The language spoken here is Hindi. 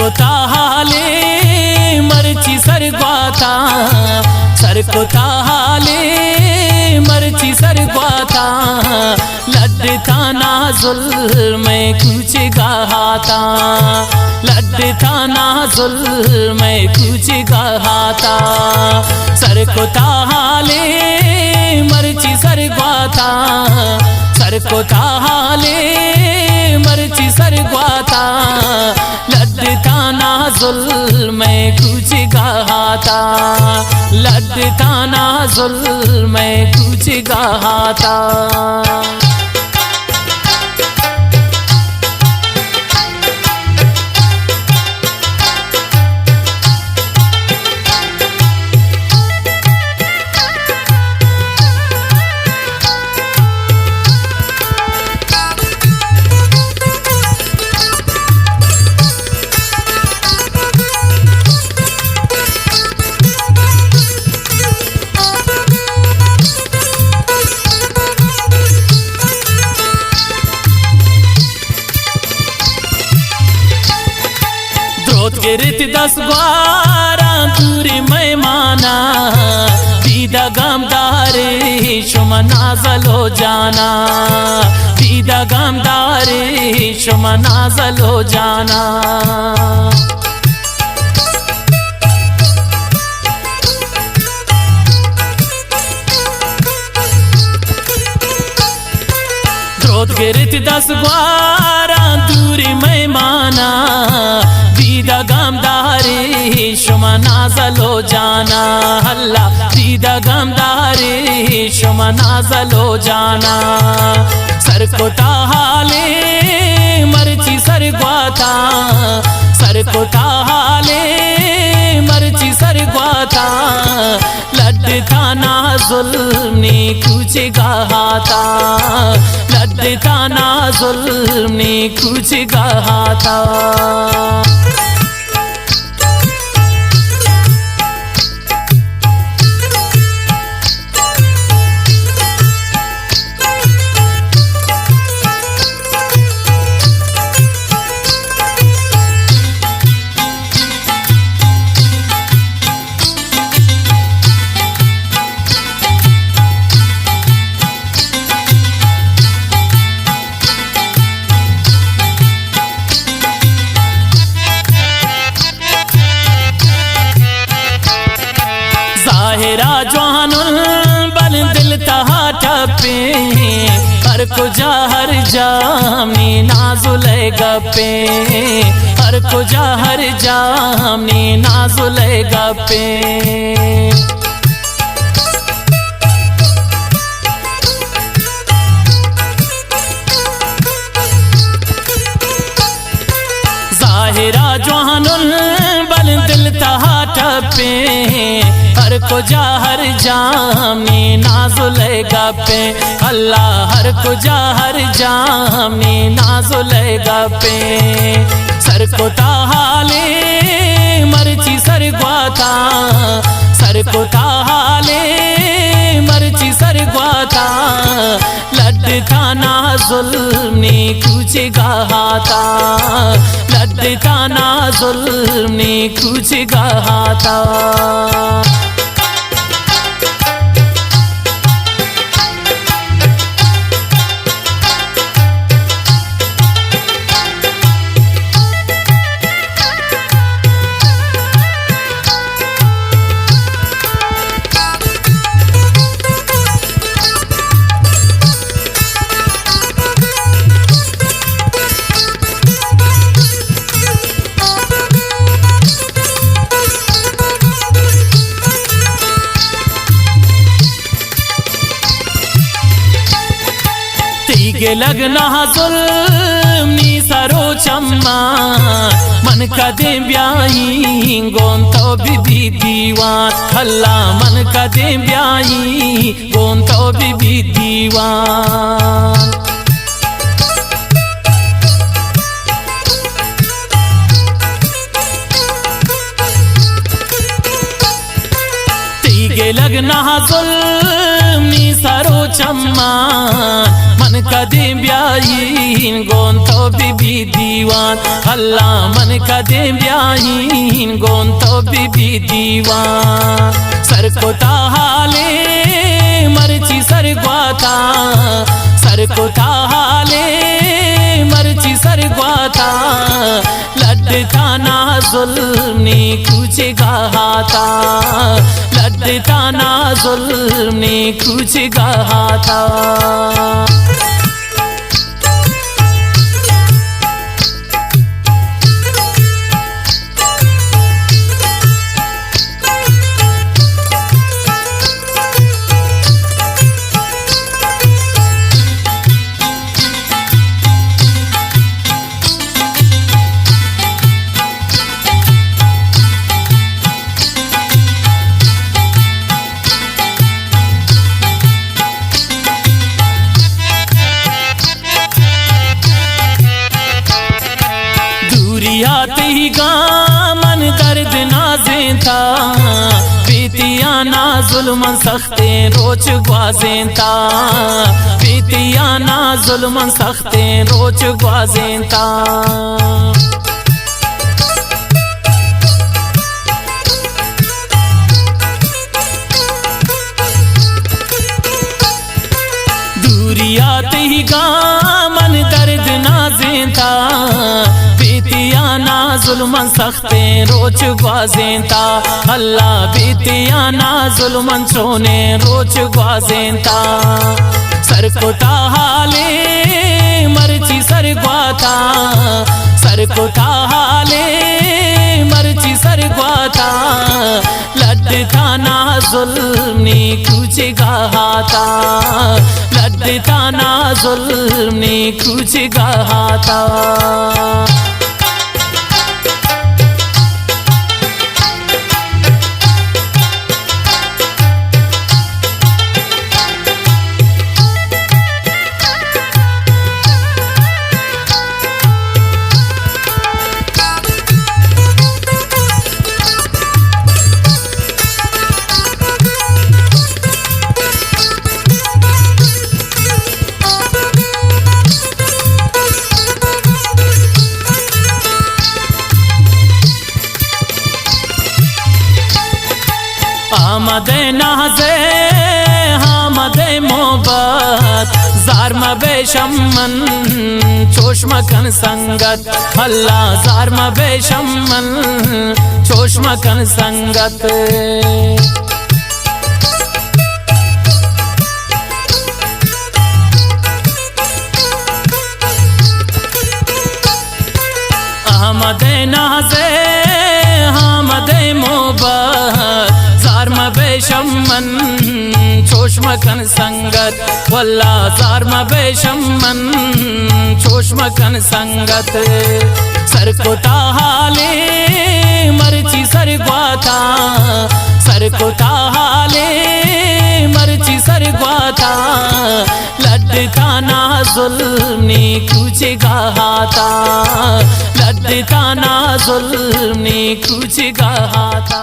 को ताहाले मरची सरग्वाता सर को ताहाले मरची सरग्वाता लड्डता नाजुल में कुछ गाता लड्डता नाजुल में कुछ गाता सर को ताहाले मरची सरग्वाता सर को ताहाले मरची सरग्वाता लड्डता नाजुल में कुछ गाता लड्डता नाजुल में कुछ गाता गिरत 10 12 दूरी मेहमाना दीदा गामदारे शुमा नाजल हो जाना दीदा गामदारे शुमा नाजल हो जाना द्रोत गिरत 10 12 दूरी मेहमाना दीदा गामदारे शुमा नाजल हो जाना हल्ला दीदा गामदारे शुमा नाजल हो जाना सर को ताहाले मरची सरग्वाता सर को ताहाले मरची सरग्वाता लड्डता नाजुल ने कुछ गाता लड्डता नाजुल ने कुछ गाता जवानुल बल दिल तहा ठपे हर को जा हर जामनी नाजुल गपे हर को जा हर जामनी नाजुल गपे जाहिरा जवानुल बल दिल तहा ठपे हर को जा हर जामनी नाजुल गपे अल्लाह हर को जा हर जामनी नाजुल गपे सर को ताहाले मरची सरग्वाता सर को ताहाले मरची सरग्वाता लड्डता नाजुल ने कुछ गाता लड्डता नाजुल ने कुछ गाता के लगना जुल्मी सरो चम्मा मन का दे ब्याई गोन तो भी दीवान अल्लाह मन का दे ब्याई गोन तो भी दीवान तीगे लगना जुल्मी सरो चम्मा मन का कदे ब्याहीन गोन तो बीबी दीवान अल्लाह मन कदे ब्याहीन गोन तो बीबी दीवान सर को ताहाले मरची सर ग्वाता सर को ताहाले मरची सर ग्वाता लड्डता ना जुल्म ने कुछ गहाता लड्डता ना जुल्म ने कुछ गहाता आते ही गामन दर्द नाज़ें था बीतिया ना जुल्म सख्ते रोच ग्वाज़ें था बीतिया ना जुल्म सख्ते रोच ग्वाज़ें था दूरी आते ही गामन दर्द नाज़ें था बीतिया ना जुल्मन सख्ते रोच ग्वाज़ें था अल्लाह बीतिया ना जुल्मन छोने रोच ग्वाज़ें था सर को ताहाले मरची सर ग्वाता सर को ताहाले मरची सर ग्वाता लड्डता ना जुल्म ने कुछ गहाता लड्डता ना जुल्म ने कुछ गहाता आमदे नाज़े हामदे मोहब्बत जार बेशमन चोशमकन संगत अल्लाह जार बेशमन चोशमकन संगत आमदे नाज़े हामदे मोहब्बत बेशमन चोशमकन संगत वल्लाह जार बेशमन चोशमकन संगत सर को ताहाले मरची सर ग्वाता सर को ताहाले मरची सर ग्वाता लड्डता ना जुल्म ने कुछ गहाता लड्डता ना जुल्म ने कुछ गहाता।